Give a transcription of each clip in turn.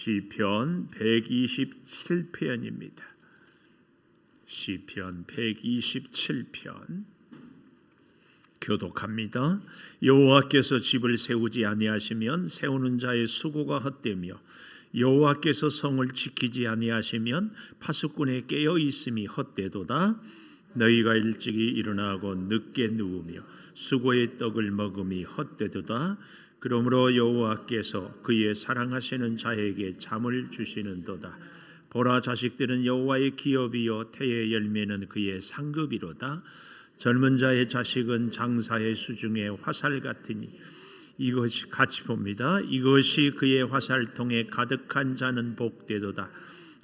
시편 127편입니다. 시편 127편 교독합니다. 여호와께서 집을 세우지 아니하시면 세우는 자의 수고가 헛되며 여호와께서 성을 지키지 아니하시면 파수꾼의 깨어 있음이 헛되도다. 너희가 일찍이 일어나고 늦게 누우며 수고의 떡을 먹음이 헛되도다. 그러므로 여호와께서 그의 사랑하시는 자에게 잠을 주시는도다. 보라, 자식들은 여호와의 기업이요 태의 열매는 그의 상급이로다. 젊은 자의 자식은 장사의 수중에 화살 같으니 이것이 같이 봅니다. 이것이 그의 화살통에 가득한 자는 복되도다.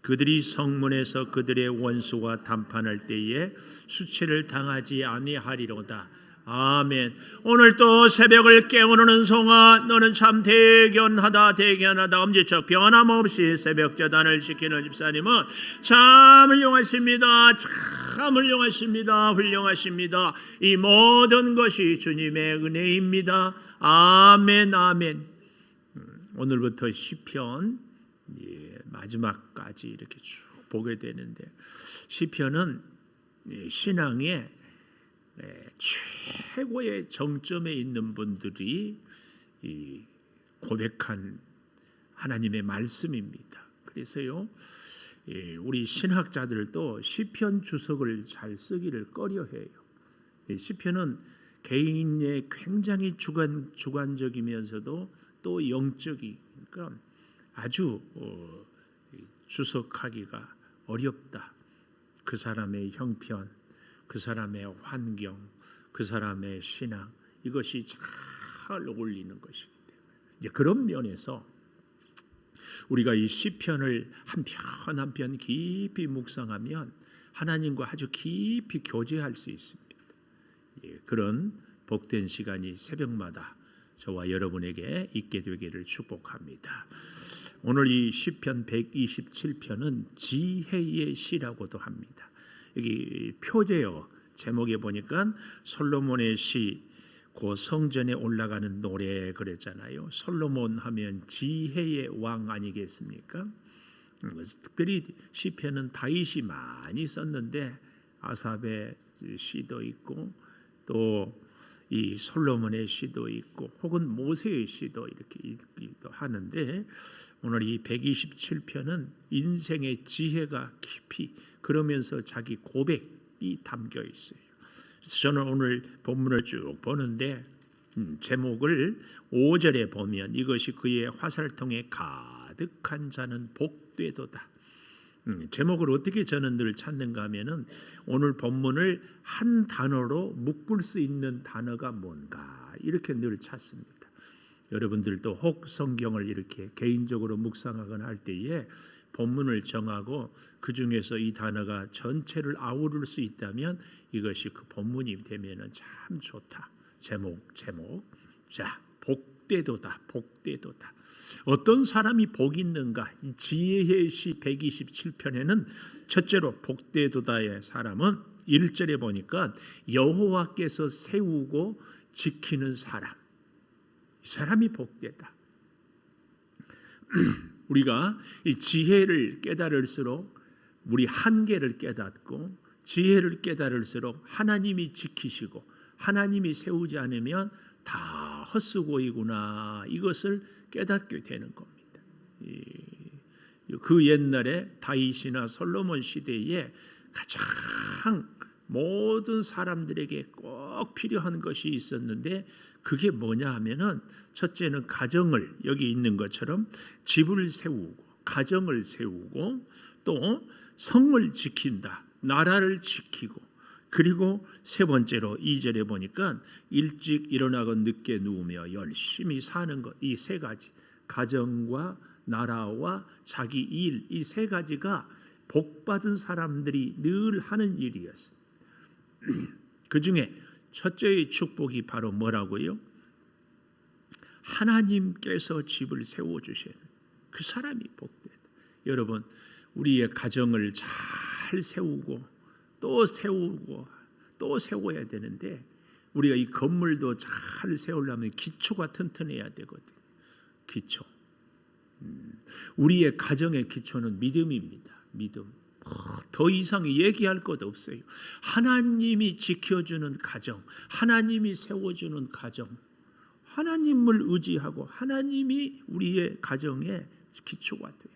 그들이 성문에서 그들의 원수와 담판할 때에 수치를 당하지 아니하리로다. 아멘. 오늘 또 새벽을 깨우는 은송아, 너는 참 대견하다. 엄지척 변함없이 새벽 제단을 지키는 집사님은 참 훌륭하십니다. 참 훌륭하십니다. 이 모든 것이 주님의 은혜입니다. 아멘. 오늘부터 시편 마지막까지 이렇게 쭉 보게 되는데, 시편은 신앙의 최고의 정점에 있는 분들이 고백한 하나님의 말씀입니다. 그래서요, 우리 신학자들도 시편 주석을 잘 쓰기를 꺼려해요. 시편은 개인의 굉장히 주관적이면서도 또 영적이니까 아주 주석하기가 어렵다. 그 사람의 형편, 그 사람의 환경, 그 사람의 신앙, 이것이 잘 어울리는 것이기 때문에 이제 그런 면에서 우리가 이 시편을 한 편 한 편 깊이 묵상하면 하나님과 아주 깊이 교제할 수 있습니다. 그런 복된 시간이 새벽마다 저와 여러분에게 있게 되기를 축복합니다. 오늘 이 시편 127편은 지혜의 시라고도 합니다. 여기 표제어 제목에 보니까 솔로몬의 시, 그 성전에 올라가는 노래 그랬잖아요. 솔로몬 하면 지혜의 왕 아니겠습니까? 특별히 시편은 다윗이 많이 썼는데 아삽의 시도 있고 또 이 솔로몬의 시도 있고 혹은 모세의 시도 이렇게 있기도 하는데, 오늘 이 127편은 인생의 지혜가 깊이, 그러면서 자기 고백이 담겨 있어요. 그래서 저는 오늘 본문을 쭉 보는데 제목을 5절에 보면 이것이 그의 화살통에 가득한 자는 복되도다. 제목을 어떻게 저는 늘 찾는가 하면은 오늘 본문을 한 단어로 묶을 수 있는 단어가 뭔가 이렇게 늘 찾습니다. 여러분들도 혹 성경을 이렇게 개인적으로 묵상하거나 할 때에 본문을 정하고 그 중에서 이 단어가 전체를 아우를 수 있다면 이것이 그 본문이 되면은 참 좋다. 제목. 자, 복되도다. 어떤 사람이 복이 있는가? 지혜의 시 127편에는 첫째로 복되도다의 사람은 1절에 보니까 여호와께서 세우고 지키는 사람, 이 사람이 복되다. 우리가 이 지혜를 깨달을수록 우리 한계를 깨닫고, 지혜를 깨달을수록 하나님이 지키시고 하나님이 세우지 않으면 다 헛수고이구나, 이것을 깨닫게 되는 겁니다. 그 옛날에 다윗이나 솔로몬 시대에 가장 모든 사람들에게 꼭 필요한 것이 있었는데, 그게 뭐냐 하면은 첫째는 가정을, 여기 있는 것처럼 집을 세우고 가정을 세우고 또 성을 지킨다, 나라를 지키고, 그리고 세 번째로 2절에 보니까 일찍 일어나고 늦게 누우며 열심히 사는 것, 이 세 가지, 가정과 나라와 자기 일, 이 세 가지가 복받은 사람들이 늘 하는 일이었습니다. 그 중에 첫째의 축복이 바로 뭐라고요? 하나님께서 집을 세워주시는 그 사람이 복되다. 여러분, 우리의 가정을 잘 세우고 또 세우고 또 세워야 되는데, 우리가 이 건물도 잘 세우려면 기초가 튼튼해야 되거든요. 기초. 우리의 가정의 기초는 믿음입니다. 믿음. 더 이상 얘기할 것 없어요. 하나님이 지켜주는 가정, 하나님이 세워주는 가정, 하나님을 의지하고 하나님이 우리의 가정의 기초가 돼요.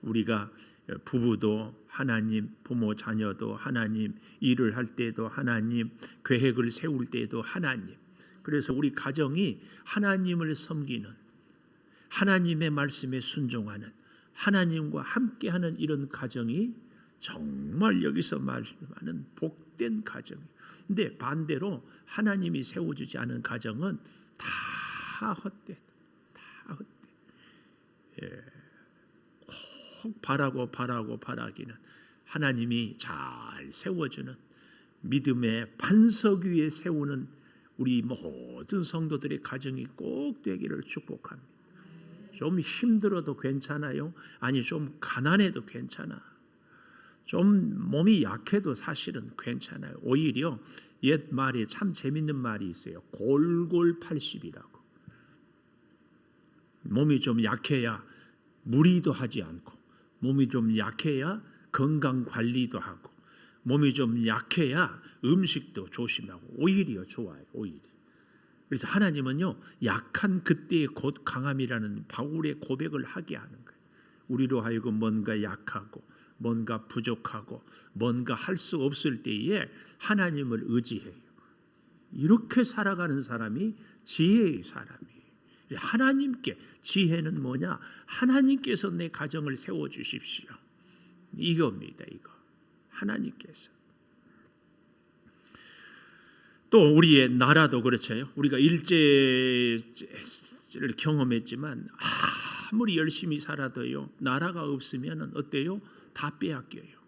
우리가 부부도 하나님, 부모 자녀도 하나님, 일을 할 때도 하나님, 계획을 세울 때도 하나님. 그래서 우리 가정이 하나님을 섬기는, 하나님의 말씀에 순종하는, 하나님과 함께하는 이런 가정이 정말 여기서 말하는 복된 가정이에요. 근데 반대로 하나님이 세워주지 않은 가정은 다 헛돼, 다 헛돼. 꼭 바라기는 하나님이 잘 세워주는 믿음의 반석 위에 세우는 우리 모든 성도들의 가정이 꼭 되기를 축복합니다. 좀 힘들어도 괜찮아요. 아니 좀 가난해도 괜찮아. 좀 몸이 약해도 사실은 괜찮아요. 오히려 옛 말에 참 재밌는 말이 있어요. 골골 80이라고. 몸이 좀 약해야 무리도 하지 않고, 몸이 좀 약해야 건강 관리도 하고, 몸이 좀 약해야 음식도 조심하고, 오히려 좋아요. 오히려. 그래서 하나님은요, 약한 그때의 곧 강함이라는 바울의 고백을 하게 하는 거예요. 우리로 하여금 뭔가 약하고 뭔가 부족하고 뭔가 할 수 없을 때에 하나님을 의지해요. 이렇게 살아가는 사람이 지혜의 사람이에요. 하나님께, 지혜는 뭐냐? 하나님께서 내 가정을 세워주십시오. 이겁니다. 이거 하나님께서. 또 우리의 나라도 그렇죠. 우리가 일제를 경험했지만 아무리 열심히 살아도요, 나라가 없으면 어때요? 다 빼앗겨요.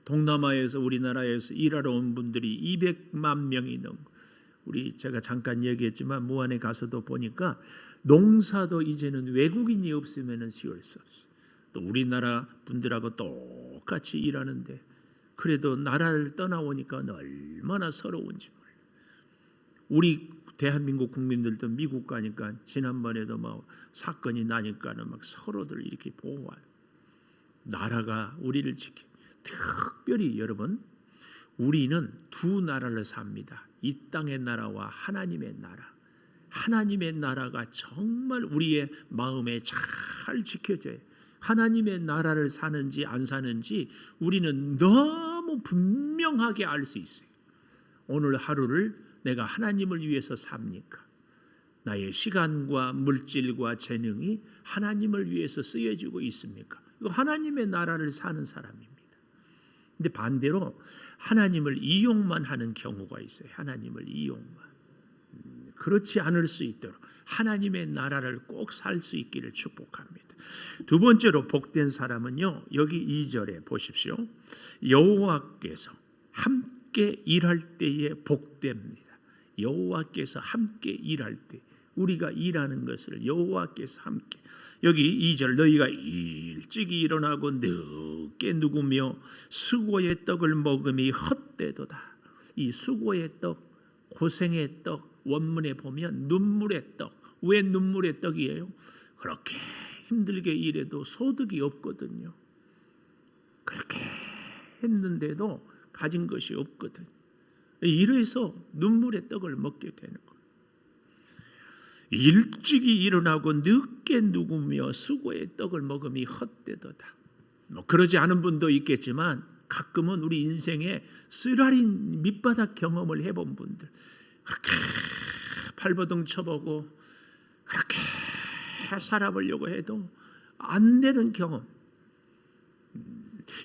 동남아에서 우리나라에서 일하러 온 분들이 200만 명이 넘고, 제가 잠깐 얘기했지만 무안에 가서도 보니까 농사도 이제는 외국인이 없으면 지을 수 없어요. 또 우리나라 분들하고 똑같이 일하는데 그래도 나라를 떠나오니까 얼마나 서러운지 몰라요. 우리 대한민국 국민들도 미국 가니까 지난번에도 막 사건이 나니까는 막 서로들 이렇게 보호해요. 나라가 우리를 지켜. 특별히 여러분, 우리는 두 나라를 삽니다. 이 땅의 나라와 하나님의 나라. 하나님의 나라가 정말 우리의 마음에 잘 지켜져요. 하나님의 나라를 사는지 안 사는지 우리는 너무 분명하게 알 수 있어요. 오늘 하루를 내가 하나님을 위해서 삽니까? 나의 시간과 물질과 재능이 하나님을 위해서 쓰여지고 있습니까? 이거 하나님의 나라를 사는 사람입니다. 근데 반대로 하나님을 이용만 하는 경우가 있어요. 하나님을 이용만. 그렇지 않을 수 있도록 하나님의 나라를 꼭 살 수 있기를 축복합니다. 두 번째로 복된 사람은요, 여기 2절에 보십시오. 여호와께서 함께 일할 때에 복됩니다. 여호와께서 함께 일할 때, 우리가 일하는 것을 여호와께서 함께. 여기 2절, 너희가 일찍이 일어나고 늦게 누구며 수고의 떡을 먹음이 헛되도다. 이 수고의 떡, 고생의 떡, 원문에 보면 눈물의 떡. 왜 눈물의 떡이에요? 그렇게 힘들게 일해도 소득이 없거든요. 그렇게 했는데도 가진 것이 없거든요. 이래서 눈물의 떡을 먹게 되는 거예요. 일찍이 일어나고 늦게 누구며 수고의 떡을 먹음이 헛되도다. 그러지 않은 분도 있겠지만 가끔은 우리 인생에 쓰라린 밑바닥 경험을 해본 분들, 그렇게 발버둥 쳐보고 그렇게 살아보려고 해도 안 되는 경험,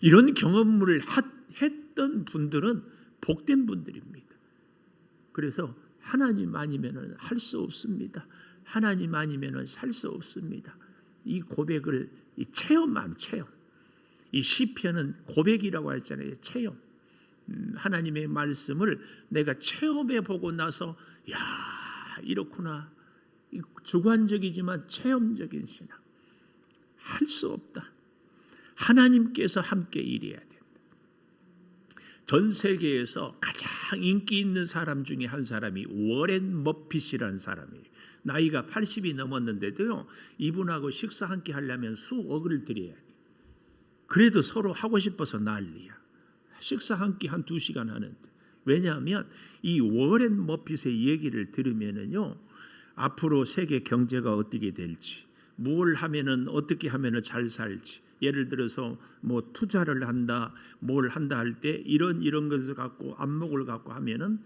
이런 경험을 했던 분들은 복된 분들입니다. 그래서 하나님 아니면 할 수 없습니다. 하나님 아니면 살 수 없습니다. 이 고백을 체험하면 체험. 이 시편은 고백이라고 했잖아요. 체험. 하나님의 말씀을 내가 체험해 보고 나서 야, 이렇구나. 주관적이지만 체험적인 신앙. 할 수 없다. 하나님께서 함께 일해야 된다. 전 세계에서 가장 인기 있는 사람 중에 한 사람이 워렌 머핏이라는 사람이에요. 나이가 80이 넘었는데도요, 이분하고 식사 한 끼 하려면 수억을 들여야 돼. 그래도 서로 하고 싶어서 난리야. 식사 한 끼 한 2시간 하는데. 왜냐하면 이 워렌 버핏의 얘기를 들으면은요, 앞으로 세계 경제가 어떻게 될지, 뭘 하면은 어떻게 하면은 잘 살지, 예를 들어서 뭐 투자를 한다, 뭘 한다 할 때 이런 것을 갖고 안목을 갖고 하면은,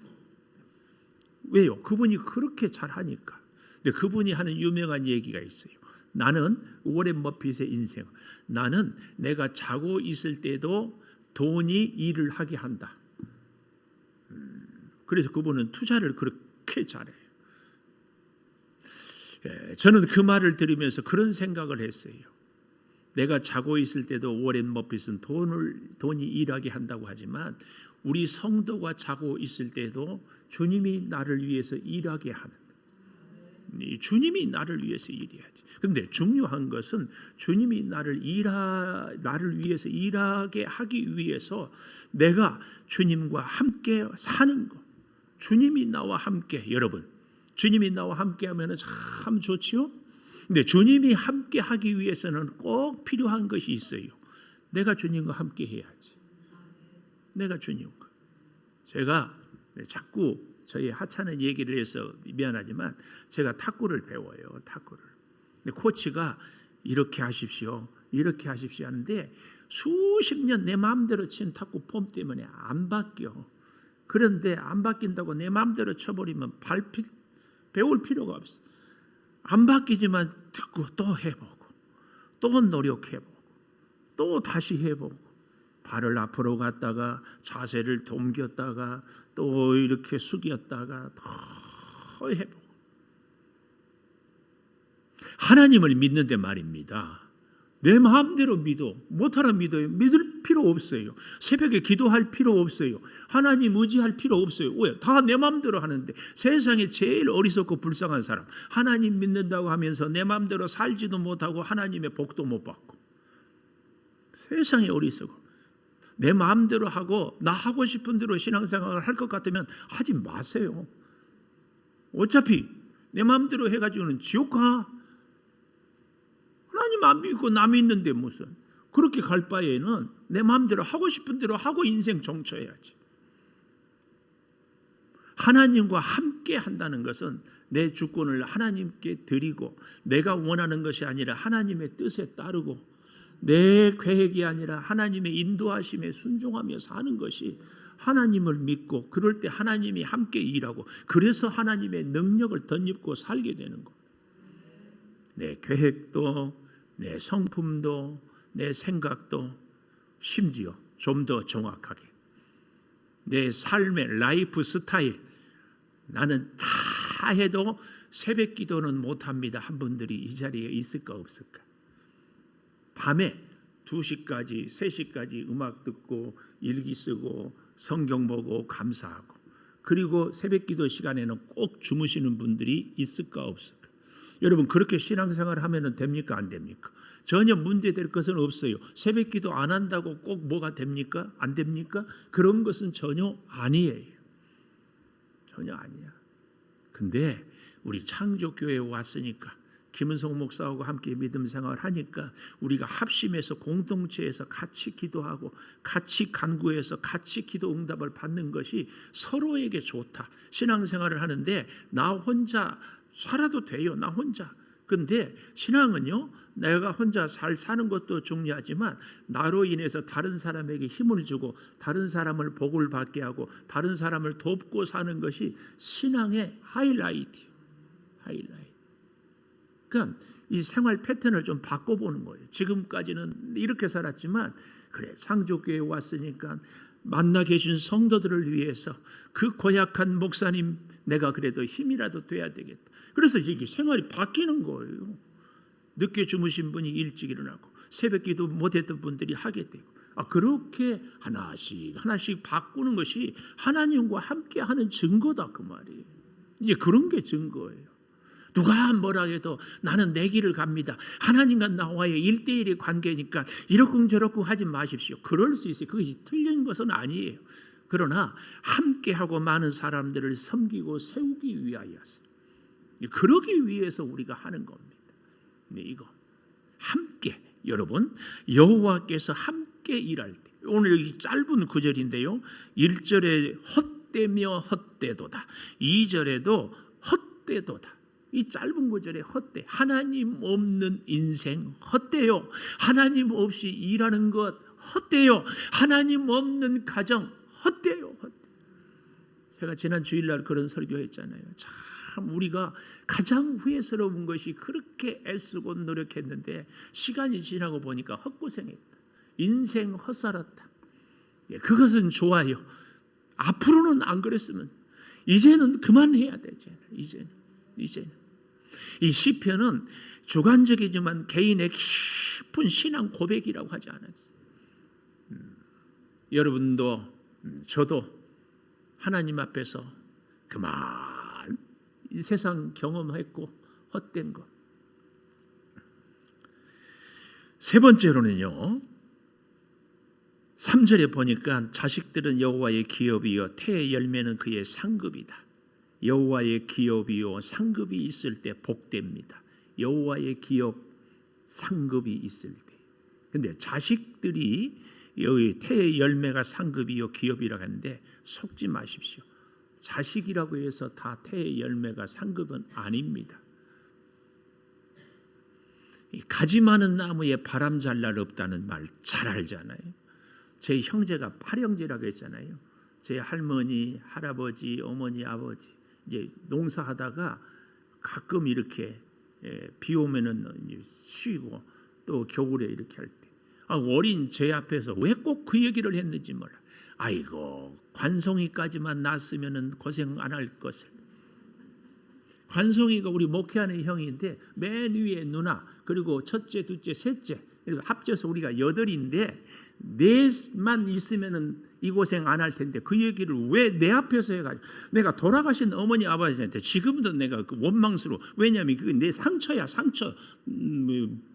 왜요? 그분이 그렇게 잘하니까. 근데 그분이 하는 유명한 얘기가 있어요. 나는 워렌 버핏의 인생, 나는 내가 자고 있을 때도 돈이 일을 하게 한다. 그래서 그분은 투자를 그렇게 잘해요. 저는 그 말을 들으면서 그런 생각을 했어요. 내가 자고 있을 때도 워렌 버핏은 돈이 일하게 한다고 하지만, 우리 성도가 자고 있을 때도 주님이 나를 위해서 일하게 하는, 주님이 나를 위해서 일해야지. 그런데 중요한 것은 주님이 나를 위해서 일하게 하기 위해서 내가 주님과 함께 사는 것. 주님이 나와 함께, 여러분, 주님이 나와 함께 하면 참 좋지요. 근데 주님이 함께 하기 위해서는 꼭 필요한 것이 있어요. 내가 주님과 함께 해야지. 내가 주님과. 제가 자꾸 저희 하찮은 얘기를 해서 미안하지만 제가 탁구를 배워요. 탁구를. 근데 코치가 이렇게 하십시오, 이렇게 하십시오 하는데 수십 년 내 마음대로 친 탁구 폼 때문에 안 바뀌어. 그런데 안 바뀐다고 내 마음대로 쳐버리면 배울 필요가 없어. 안 바뀌지만 듣고 또 해보고, 또 노력해보고, 또 다시 해보고, 발을 앞으로 갔다가 자세를 옮겼다가 또 이렇게 숙였다가 더 해보고. 하나님을 믿는데 말입니다, 내 마음대로 믿어, 못하라 믿어요. 믿을 필요 없어요. 새벽에 기도할 필요 없어요. 하나님 의지할 필요 없어요. 왜? 다 내 마음대로 하는데. 세상에 제일 어리석고 불쌍한 사람, 하나님 믿는다고 하면서 내 마음대로 살지도 못하고 하나님의 복도 못 받고. 세상에 어리석어. 내 마음대로 하고 나 하고 싶은 대로 신앙생활을 할 것 같으면 하지 마세요. 어차피 내 마음대로 해가지고는 지옥 가. 하나님 안 믿고 남 믿는데 무슨. 그렇게 갈 바에는 내 마음대로 하고 싶은 대로 하고 인생 정처해야지. 하나님과 함께 한다는 것은 내 주권을 하나님께 드리고, 내가 원하는 것이 아니라 하나님의 뜻에 따르고, 내 계획이 아니라 하나님의 인도하심에 순종하며 사는 것이, 하나님을 믿고 그럴 때 하나님이 함께 일하고, 그래서 하나님의 능력을 덧입고 살게 되는 것. 내 계획도, 내 성품도, 내 생각도, 심지어 좀 더 정확하게 내 삶의 라이프 스타일, 나는 다 해도 새벽 기도는 못합니다 한 분들이 이 자리에 있을까 없을까? 밤에 2시까지 3시까지 음악 듣고 일기 쓰고 성경 보고 감사하고, 그리고 새벽 기도 시간에는 꼭 주무시는 분들이 있을까 없을까? 여러분, 그렇게 신앙생활을 하면 됩니까 안 됩니까? 전혀 문제될 것은 없어요. 새벽 기도 안 한다고 꼭 뭐가 됩니까? 안 됩니까? 그런 것은 전혀 아니에요. 전혀 아니야. 근데 우리 창조교회에 왔으니까, 김은성 목사하고 함께 믿음 생활을 하니까 우리가 합심해서 공동체에서 같이 기도하고 같이 간구해서 같이 기도 응답을 받는 것이 서로에게 좋다. 신앙생활을 하는데 나 혼자 살아도 돼요. 나 혼자. 근데 신앙은요, 내가 혼자 잘 사는 것도 중요하지만 나로 인해서 다른 사람에게 힘을 주고 다른 사람을 복을 받게 하고 다른 사람을 돕고 사는 것이 신앙의 하이라이트. 그러니까 이 생활 패턴을 좀 바꿔보는 거예요. 지금까지는 이렇게 살았지만, 그래, 창조교회에 왔으니까 만나 계신 성도들을 위해서 그 고약한 목사님 내가 그래도 힘이라도 돼야 되겠다. 그래서 이게 생활이 바뀌는 거예요. 늦게 주무신 분이 일찍 일어나고 새벽 기도 못했던 분들이 하게 되고, 그렇게 하나씩 바꾸는 것이 하나님과 함께하는 증거다 그 말이에요. 이제 그런 게 증거예요. 누가 뭐라 해도 나는 내 길을 갑니다. 하나님과 나와의 1대1의 관계니까 이러쿵저러쿵 하지 마십시오. 그럴 수 있어요. 그것이 틀린 것은 아니에요. 그러나 함께하고 많은 사람들을 섬기고 세우기 위하여서 그러기 위해서 우리가 하는 겁니다. 네, 이거 함께 여러분 여호와께서 함께 일할 때 오늘 여기 짧은 구절인데요. 1절에 헛되며 헛되도다. 2절에도 헛되도다. 이 짧은 구절에 헛돼. 하나님 없는 인생 헛돼요. 하나님 없이 일하는 것 헛돼요. 하나님 없는 가정 헛돼요. 제가 지난 주일날 그런 설교했잖아요. 참 우리가 가장 후회스러운 것이 그렇게 애쓰고 노력했는데 시간이 지나고 보니까 헛고생했다. 인생 헛살았다. 그것은 좋아요. 앞으로는 안 그랬으면 이제는 그만해야 되죠. 이제는 이 시편은 주관적이지만 개인의 깊은 신앙 고백이라고 하지 않았어요. 여러분도 저도 하나님 앞에서 그만 이 세상 경험했고 헛된 것. 세 번째로는요. 3절에 보니까 자식들은 여호와의 기업이요 태의 열매는 그의 상급이다. 여호와의 기업이요 상급이 있을 때 복됩니다. 여호와의 기업 상급이 있을 때. 근데 자식들이 여기 태의 열매가 상급이요 기업이라고 하는데 속지 마십시오. 자식이라고 해서 다 태의 열매가 상급은 아닙니다. 가지 많은 나무에 바람 잘 날 없다는 말 잘 알잖아요. 제 형제가 8형제라고 했잖아요. 제 할머니, 할아버지, 어머니, 아버지 이제 농사하다가 가끔 이렇게 비 오면은 쉬고 또 겨울에 이렇게 할 때 어린 제 앞에서 왜 꼭 그 얘기를 했는지 몰라. 아이고 관송이까지만 낳았으면은 고생 안 할 것을. 관송이가 우리 목회하는 형인데 맨 위에 누나 그리고 첫째, 둘째, 셋째 그리고 합쳐서 우리가 8인데 넷만 있으면은 이 고생 안 할 텐데 그 얘기를 왜 내 앞에서 해가지고 내가 돌아가신 어머니 아버지한테 지금도 내가 그 원망스러워. 왜냐하면 그게 내 상처야. 상처.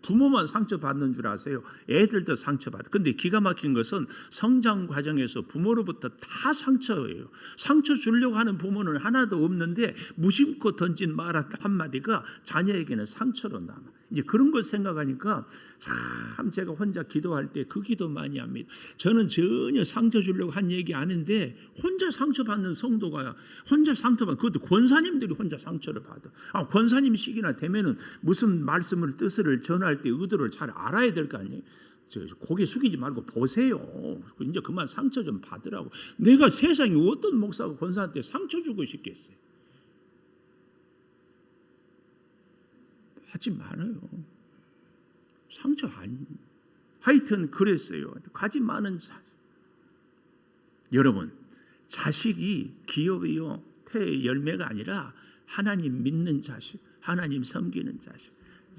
부모만 상처 받는 줄 아세요? 애들도 상처 받아. 근데 기가 막힌 것은 성장 과정에서 부모로부터 다 상처예요. 상처 주려고 하는 부모는 하나도 없는데 무심코 던진 말 한마디가 자녀에게는 상처로 남아. 이제 그런 걸 생각하니까 참 제가 혼자 기도할 때 그 기도 많이 합니다. 저는 전혀 상처 주려고 한 얘기 아닌데 혼자 상처받는 성도가 혼자 상처받는 그것도 권사님들이 혼자 상처를 받아. 권사님 시기나 되면은 무슨 말씀을 뜻을 전할 때 의도를 잘 알아야 될 거 아니에요. 고개 숙이지 말고 보세요. 이제 그만 상처 좀 받으라고. 내가 세상에 어떤 목사가 권사한테 상처 주고 싶겠어요. 하지 말아요. 상처 아니. 하여튼 그랬어요. 가지 많은 자식. 여러분, 자식이 기업이요 태의 열매가 아니라 하나님 믿는 자식, 하나님 섬기는 자식.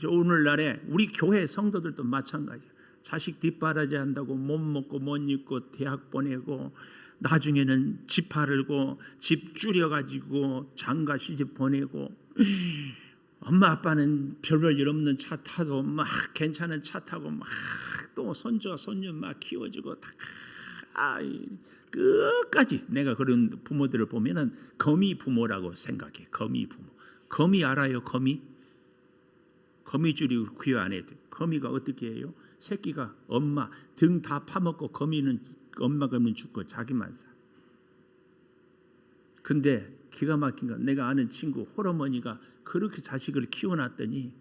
오늘날에 우리 교회 성도들도 마찬가지예요. 자식 뒷바라지 한다고 못 먹고 못 입고 대학 보내고 나중에는 집 팔고 집 줄여가지고 장가 시집 보내고 엄마 아빠는 별별 일 없는 차 타도 막 괜찮은 차 타고 막 또 손자 손녀 막 키워주고 다 끝까지 내가 그런 부모들을 보면은 거미 부모라고 생각해. 거미 부모. 거미 알아요? 거미 줄이 귀화 안 해도. 거미가 어떻게 해요? 새끼가 엄마 등 다 파먹고 엄마가 죽고 자기만 사. 근데 기가 막힌 건 내가 아는 친구 홀어머니가 그렇게 자식을 키워놨더니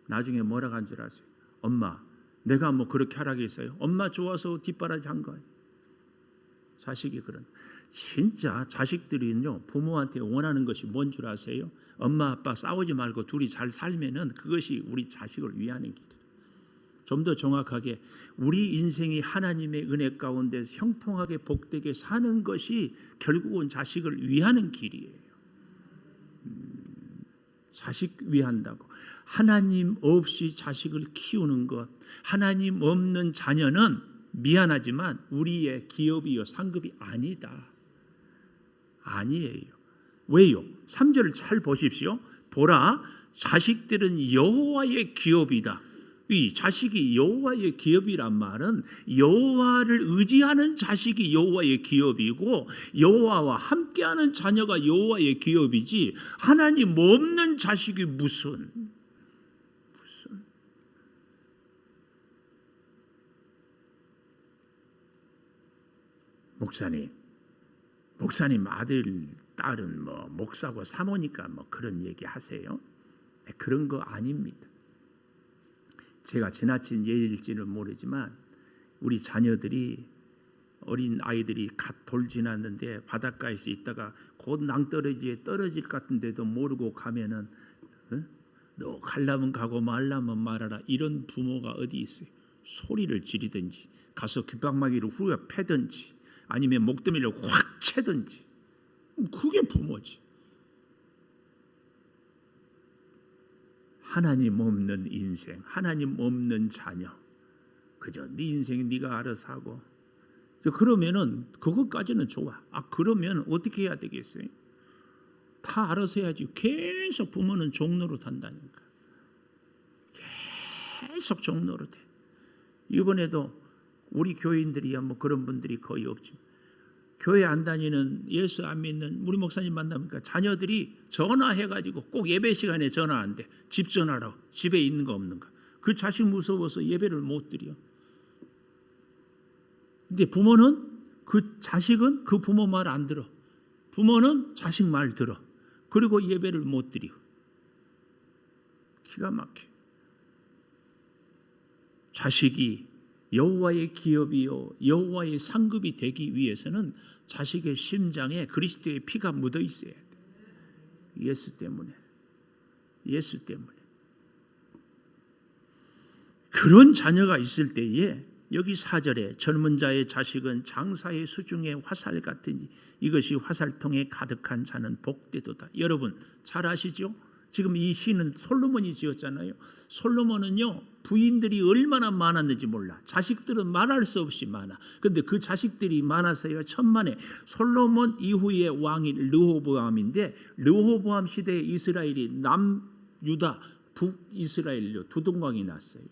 나중에 뭐라고 한 줄 아세요? 엄마 내가 뭐 그렇게 하라겠어요? 엄마 좋아서 뒷바라지 한 거예요. 자식이 그런. 진짜 자식들은요 부모한테 원하는 것이 뭔 줄 아세요? 엄마 아빠 싸우지 말고 둘이 잘 살면은 그것이 우리 자식을 위하는 길이에요. 좀 더 정확하게 우리 인생이 하나님의 은혜 가운데 형통하게 복되게 사는 것이 결국은 자식을 위하는 길이에요. 자식 위한다고. 하나님 없이 자식을 키우는 것, 하나님 없는 자녀는 미안하지만 우리의 기업이요 상급이 아니다. 아니에요. 왜요? 3절을 잘 보십시오. 보라, 자식들은 여호와의 기업이다. 이 자식이 여호와의 기업이란 말은 여호와를 의지하는 자식이 여호와의 기업이고 여호와와 함께하는 자녀가 여호와의 기업이지 하나님 없는 자식이 무슨 목사님 아들 딸은 뭐 목사고 사모니까 뭐 그런 얘기 하세요? 그런 거 아닙니다. 제가 지나친 예일지는 모르지만 우리 자녀들이 어린 아이들이 갓 돌 지났는데 바닷가에서 있다가 곧 낭떠러지에 떨어질 것 같은데도 모르고 가면은 너 가려면 가고 말라면 말아라 이런 부모가 어디 있어요? 소리를 지르든지 가서 귓방망이를 후려 패든지 아니면 목더미를 확 채든지 그게 부모지. 하나님 없는 인생, 하나님 없는 자녀, 그저 네 인생 네가 알아서 하고 그러면은 그것까지는 좋아. 그러면 어떻게 해야 되겠어요? 다 알아서 해야지. 계속 부모는 종노릇 한다니까. 계속 종노릇 해. 이번에도 우리 교인들이야 뭐 그런 분들이 거의 없지. 교회 안 다니는 예수 안 믿는 우리 목사님 만나니까 자녀들이 전화해가지고 꼭 예배 시간에 전화 안 돼. 집 전화로 집에 있는 거 없는가. 그 자식 무서워서 예배를 못 드려. 근데 부모는 그 자식은 그 부모 말 안 들어. 부모는 자식 말 들어. 그리고 예배를 못 드려. 기가 막혀. 자식이 여호와의 기업이요 여호와의 상급이 되기 위해서는 자식의 심장에 그리스도의 피가 묻어 있어야 돼. 예수 때문에. 그런 자녀가 있을 때에 여기 4절에 젊은 자의 자식은 장사의 수중의 화살 같으니 이것이 화살통에 가득한 자는 복되도다. 여러분 잘 아시죠? 지금 이 시는 솔로몬이 지었잖아요. 솔로몬은요 부인들이 얼마나 많았는지 몰라. 자식들은 말할 수 없이 많아. 그런데 그 자식들이 많아서요 천만에. 솔로몬 이후의 왕이 르호보암인데 르호보암 시대에 이스라엘이 남유다 북이스라엘로 두 동강이 났어요.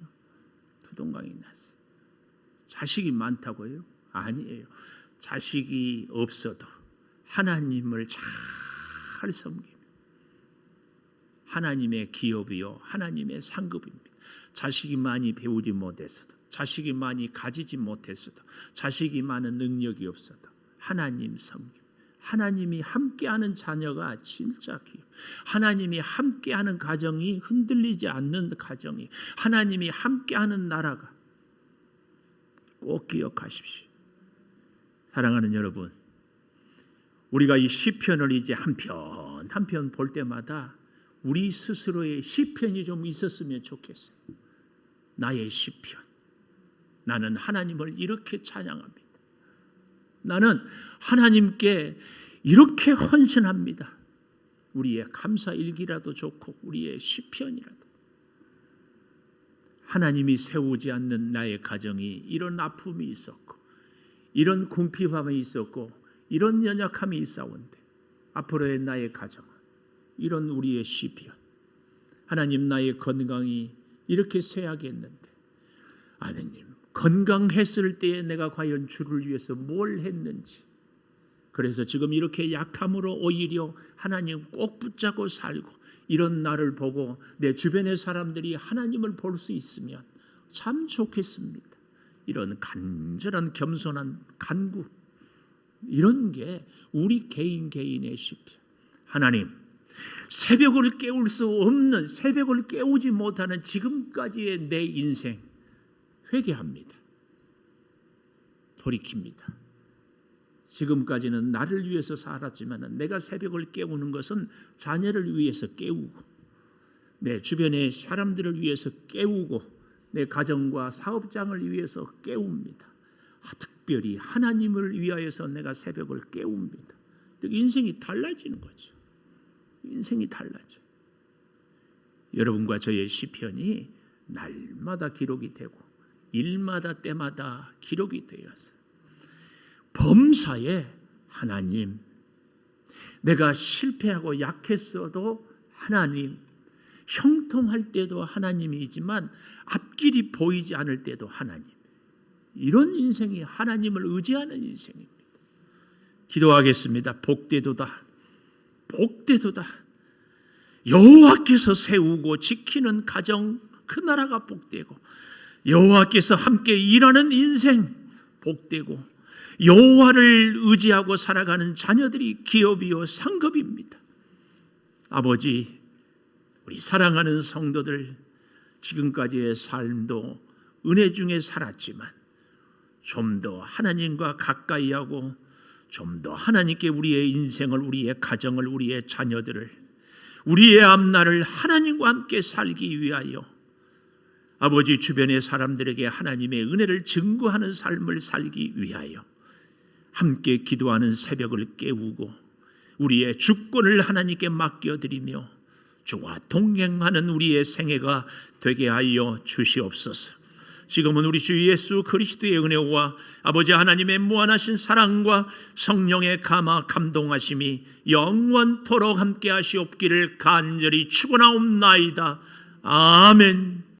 자식이 많다고요? 아니에요. 자식이 없어도 하나님을 잘 섬기면 하나님의 기업이요 하나님의 상급입니다. 자식이 많이 배우지 못했어도 자식이 많이 가지지 못했어도 자식이 많은 능력이 없어도 하나님 섬김 하나님이 함께하는 자녀가 진짜 기업. 하나님이 함께하는 가정이 흔들리지 않는 가정이 하나님이 함께하는 나라가 꼭 기억하십시오. 사랑하는 여러분 우리가 이 시편을 이제 한 편 볼 때마다 우리 스스로의 시편이 좀 있었으면 좋겠어요. 나의 시편. 나는 하나님을 이렇게 찬양합니다. 나는 하나님께 이렇게 헌신합니다. 우리의 감사일기라도 좋고 우리의 시편이라도. 하나님이 세우지 않는 나의 가정이 이런 아픔이 있었고 이런 궁핍함이 있었고 이런 연약함이 있사온데 앞으로의 나의 가정은 이런 우리의 시편. 하나님 나의 건강이 이렇게 쇠약했는데 하나님 건강했을 때에 내가 과연 주를 위해서 뭘 했는지 그래서 지금 이렇게 약함으로 오히려 하나님 꼭 붙잡고 살고 이런 나를 보고 내 주변의 사람들이 하나님을 볼 수 있으면 참 좋겠습니다. 이런 간절한 겸손한 간구 이런 게 우리 개인의 시편. 하나님 새벽을 깨울 수 없는 새벽을 깨우지 못하는 지금까지의 내 인생 회개합니다. 돌이킵니다. 지금까지는 나를 위해서 살았지만 내가 새벽을 깨우는 것은 자녀를 위해서 깨우고 내 주변의 사람들을 위해서 깨우고 내 가정과 사업장을 위해서 깨웁니다. 특별히 하나님을 위하여서 내가 새벽을 깨웁니다. 인생이 달라지는 거죠. 인생이 달라져. 여러분과 저의 시편이 날마다 기록이 되고 일마다 때마다 기록이 되어서 범사에 하나님 내가 실패하고 약했어도 하나님 형통할 때도 하나님이지만 앞길이 보이지 않을 때도 하나님. 이런 인생이 하나님을 의지하는 인생입니다. 기도하겠습니다. 복되도다. 복되도다. 여호와께서 세우고 지키는 가정, 그 나라가 복되고, 여호와께서 함께 일하는 인생 복되고, 여호와를 의지하고 살아가는 자녀들이 기업이요 상급입니다. 아버지, 우리 사랑하는 성도들 지금까지의 삶도 은혜 중에 살았지만 좀 더 하나님과 가까이 하고 좀 더 하나님께 우리의 인생을, 우리의 가정을, 우리의 자녀들을, 우리의 앞날을 하나님과 함께 살기 위하여 아버지 주변의 사람들에게 하나님의 은혜를 증거하는 삶을 살기 위하여 함께 기도하는 새벽을 깨우고 우리의 주권을 하나님께 맡겨드리며 주와 동행하는 우리의 생애가 되게 하여 주시옵소서. 지금은 우리 주 예수 그리스도의 은혜와 아버지 하나님의 무한하신 사랑과 성령의 감화 감동하심이 영원토록 함께 하시옵기를 간절히 축원하옵나이다. 아멘.